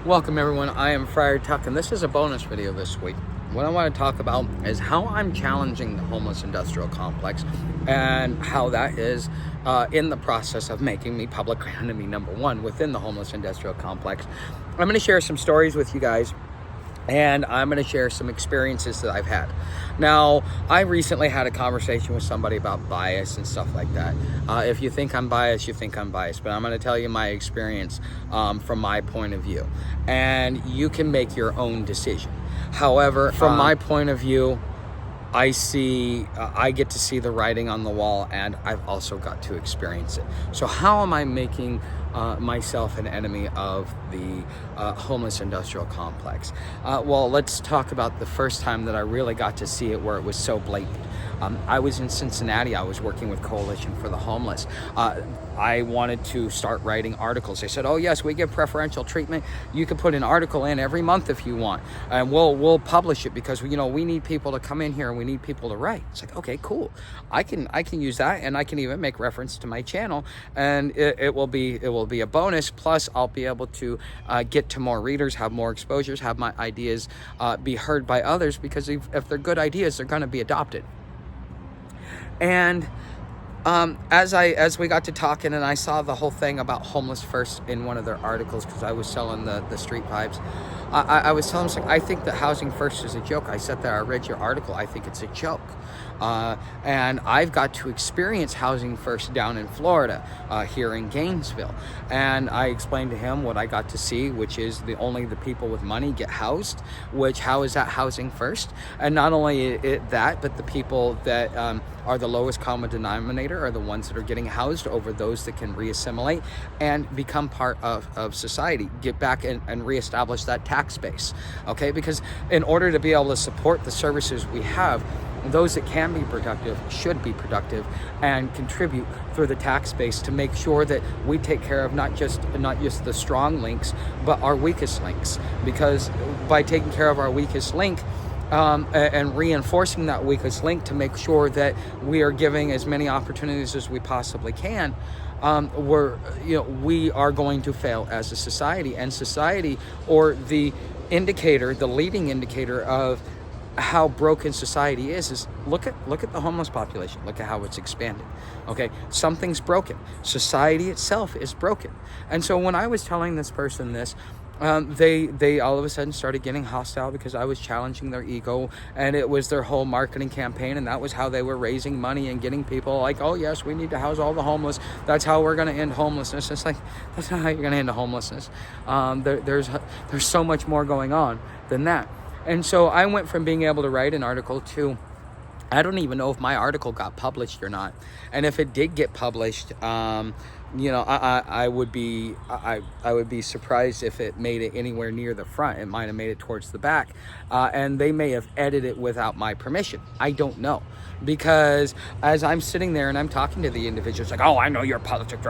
Welcome everyone, I am Friar Tuck and this is a bonus video this week. What I want to talk about is how I'm challenging the homeless industrial complex and how that is in the process of making me public enemy number one within the homeless industrial complex. I'm going to share some stories with you guys, and I'm going to share some experiences that I've had. Now, I recently had a conversation with somebody about bias and stuff like that. If you think I'm biased, you think I'm biased, but I'm going to tell you my experience from my point of view, and you can make your own decision. However, from my point of view, I get to see the writing on the wall, and I've also got to experience it. So how am I making myself an enemy of the homeless industrial complex? Well, let's talk about the first time that I really got to see it where it was so blatant. I was in Cincinnati. I was working with Coalition for the Homeless. I wanted to start writing articles. They said, oh yes, we give preferential treatment. You can put an article in every month if you want, and we'll publish it because we need people to come in here and we need people to write. It's like, okay, cool. I can use that, and I can even make reference to my channel, and it will be a bonus. Plus, I'll be able to get to more readers, have more exposures, have my ideas be heard by others, because if they're good ideas, they're going to be adopted. And as we got to talking, and I saw the whole thing about Homeless First in one of their articles, because I was selling the street vibes. I was telling them, I think that Housing First is a joke. I sat there, I read your article, I think it's a joke. And I've got to experience Housing First down in Florida, here in Gainesville. And I explained to him what I got to see, which is only the people with money get housed, which how is that Housing First? And not only that, but the people that are the lowest common denominator are the ones that are getting housed over those that can reassimilate and become part of society, get back and reestablish that tax base, okay? Because in order to be able to support the services we have, those that can be productive should be productive and contribute through the tax base to make sure that we take care of not just the strong links, but our weakest links. Because by taking care of our weakest link, and reinforcing that weakest link to make sure that we are giving as many opportunities as we possibly can, we are going to fail as a society. And society, or the leading indicator of how broken society is look at the homeless population. Look at how it's expanded. Okay, something's broken. Society itself is broken. And so when I was telling this person this, they all of a sudden started getting hostile because I was challenging their ego, and it was their whole marketing campaign, and that was how they were raising money and getting people like, oh yes, we need to house all the homeless. That's how we're going to end homelessness. It's like, that's not how you're going to end homelessness. There's so much more going on than that. And so I went from being able to write an article to, I don't even know if my article got published or not. And if it did get published, I would be surprised if it made it anywhere near the front. It might have made it towards the back, and they may have edited it without my permission. I don't know, because as I'm sitting there and I'm talking to the individuals, like, oh, I know your politics.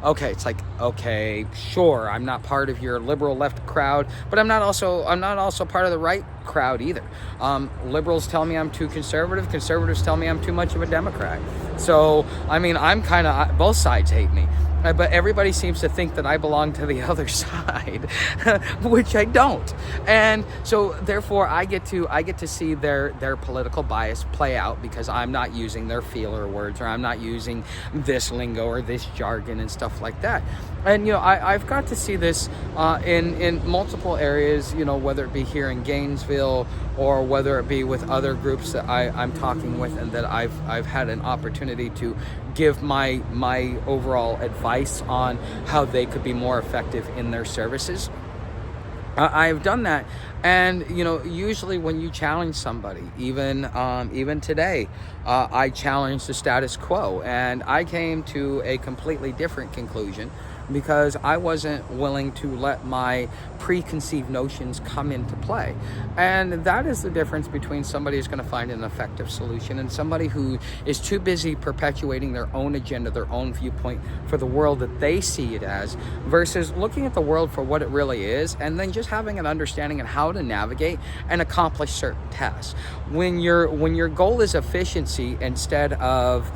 Okay, it's like, okay, sure, I'm not part of your liberal left crowd, but I'm not also part of the right crowd either. Liberals tell me I'm too conservative. Conservatives tell me I'm too much of a Democrat. So, I mean, I'm kind of, both sides hate me. But everybody seems to think that I belong to the other side, which I don't. And so therefore I get to see their political bias play out, because I'm not using their feeler words, or I'm not using this lingo or this jargon and stuff like that. And I've got to see this in multiple areas, whether it be here in Gainesville or whether it be with other groups that I'm talking with, and that I've had an opportunity to give my overall advice on how they could be more effective in their services. I've done that, and usually when you challenge somebody, even today, I challenged the status quo, and I came to a completely different conclusion, because I wasn't willing to let my preconceived notions come into play. And that is the difference between somebody who's going to find an effective solution and somebody who is too busy perpetuating their own agenda, their own viewpoint for the world that they see it as, versus looking at the world for what it really is, and then just having an understanding of how to navigate and accomplish certain tasks. When your goal is efficiency instead of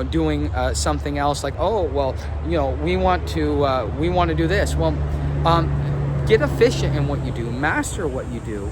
doing something else, like, oh well, we want to do this. Well, Get efficient in what you do, master what you do,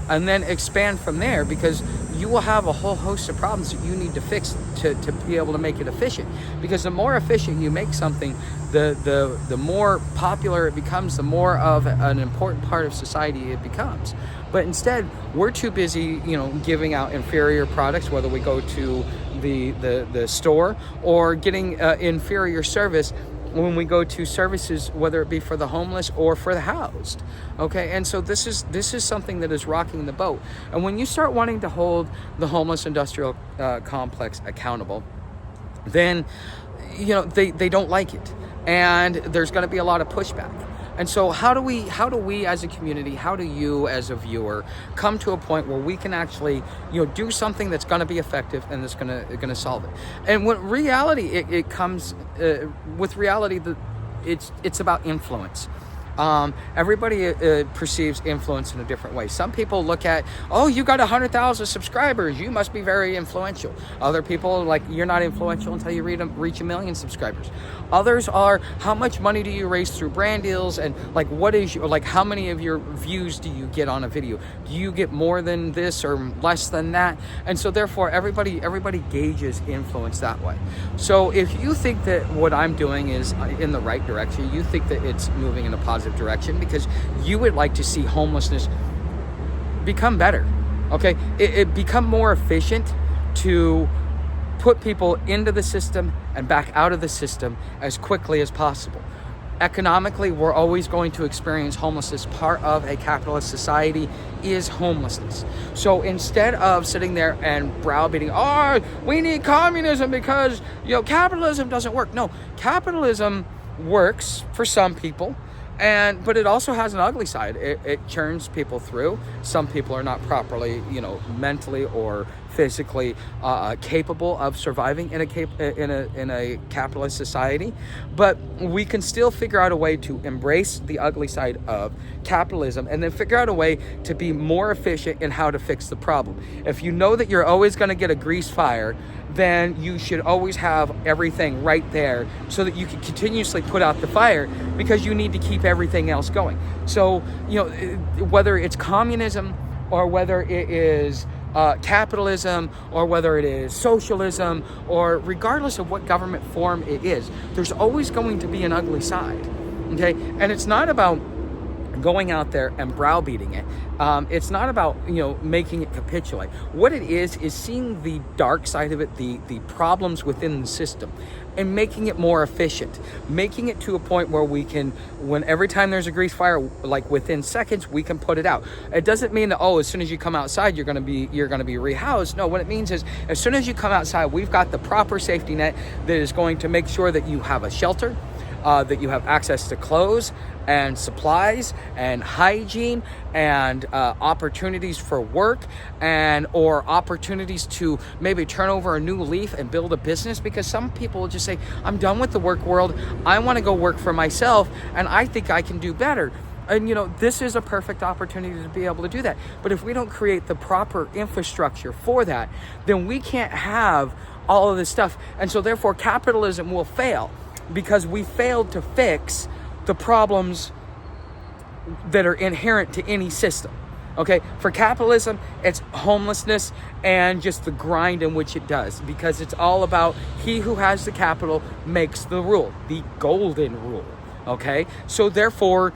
and then expand from there, because you will have a whole host of problems that you need to fix to be able to make it efficient. Because the more efficient you make something, the more popular it becomes, the more of an important part of society it becomes. But instead, we're too busy, giving out inferior products, whether we go to the store, or getting inferior service when we go to services, whether it be for the homeless or for the housed. Okay, and so this is something that is rocking the boat. And when you start wanting to hold the homeless industrial complex accountable, then they don't like it, and there's going to be a lot of pushback. And so how do we as a community, how do you as a viewer come to a point where we can actually do something that's going to be effective and that's going to solve it? And when reality, it comes with reality, that it's about influence. Everybody perceives influence in a different way. Some people look at, oh, you got 100,000 subscribers, you must be very influential. Other people, like, you're not influential until you reach 1 million subscribers. Others are, how much money do you raise through brand deals, and how many of your views do you get on a video? Do you get more than this or less than that? And so therefore everybody gauges influence that way. So if you think that what I'm doing is in the right direction, you think that it's moving in a positive direction because you would like to see homelessness become better, okay, it become more efficient to put people into the system and back out of the system as quickly as possible. Economically, we're always going to experience homelessness. Part of a capitalist society is homelessness. So instead of sitting there and browbeating, oh, we need communism because capitalism doesn't work. No, capitalism works for some people, but it also has an ugly side. It churns people through. Some people are not properly, mentally or physically capable of surviving in a capitalist society. But we can still figure out a way to embrace the ugly side of capitalism, and then figure out a way to be more efficient in how to fix the problem. If you know that you're always going to get a grease fire, then you should always have everything right there so that you can continuously put out the fire, because you need to keep everything else going. So, whether it's communism or whether it is capitalism or whether it is socialism, or regardless of what government form it is, there's always going to be an ugly side, okay? And it's not about going out there and browbeating it. It's not about making it capitulate. What it is seeing the dark side of it, the problems within the system, and making it more efficient, making it to a point where we can, when every time there's a grease fire, like within seconds, we can put it out. It doesn't mean that, as soon as you come outside, you're going to be rehoused. No, what it means is, as soon as you come outside, we've got the proper safety net that is going to make sure that you have a shelter, that you have access to clothes and supplies and hygiene and opportunities for work, or opportunities to maybe turn over a new leaf and build a business. Because some people will just say, I'm done with the work world, I want to go work for myself, and I think I can do better. And this is a perfect opportunity to be able to do that. But if we don't create the proper infrastructure for that, then we can't have all of this stuff. And so therefore capitalism will fail, because we failed to fix the problems that are inherent to any system. Okay, for capitalism, it's homelessness and just the grind in which it does, because it's all about he who has the capital makes the rule, the golden rule. Okay, so therefore,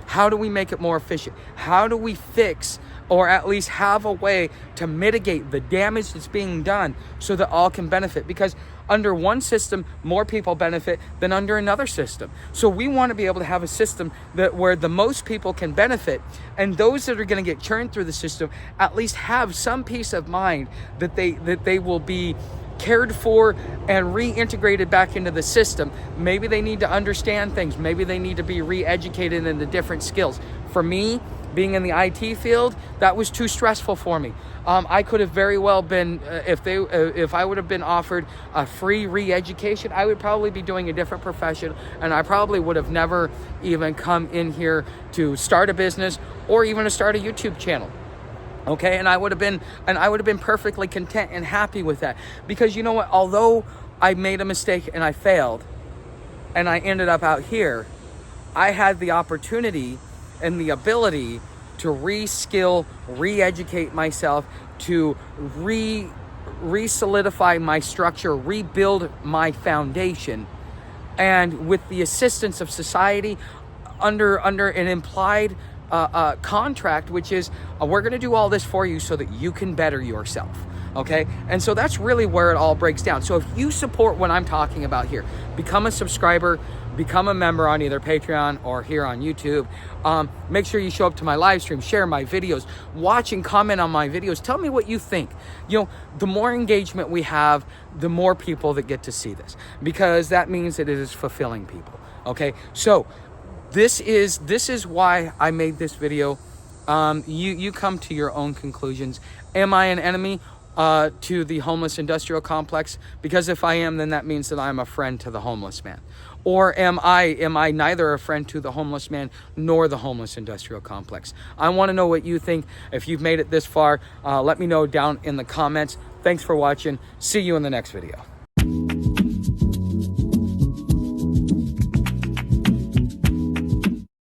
how do we make it more efficient? How do we fix, or at least have a way to mitigate the damage that's being done so that all can benefit? Because under one system, more people benefit than under another system. So we want to be able to have a system where the most people can benefit, and those that are going to get churned through the system at least have some peace of mind that they will be cared for and reintegrated back into the system. Maybe they need to understand things. Maybe they need to be re-educated in the different skills. For me, being in the IT field, that was too stressful for me. I could have very well been, if I would have been offered a free re-education, I would probably be doing a different profession, and I probably would have never even come in here to start a business or even to start a YouTube channel. Okay, and I would have been perfectly content and happy with that. Because you know what? Although I made a mistake and I failed, and I ended up out here, I had the opportunity and the ability to re-skill, re-educate myself, to re-solidify my structure, rebuild my foundation. And with the assistance of society, under an implied contract, which is we're going to do all this for you so that you can better yourself. Okay, and so that's really where it all breaks down. So if you support what I'm talking about here, become a subscriber, become a member on either Patreon or here on YouTube. Make sure you show up to my live stream, share my videos, watch and comment on my videos. Tell me what you think. You know, the more engagement we have, the more people that get to see this, because that means that it is fulfilling people. Okay, so this is why I made this video. You come to your own conclusions. Am I an enemy to the homeless industrial complex? Because if I am, then that means that I'm a friend to the homeless man. Or am I neither a friend to the homeless man nor the homeless industrial complex? I want to know what you think. If you've made it this far, let me know down in the comments. Thanks for watching. See you in the next video.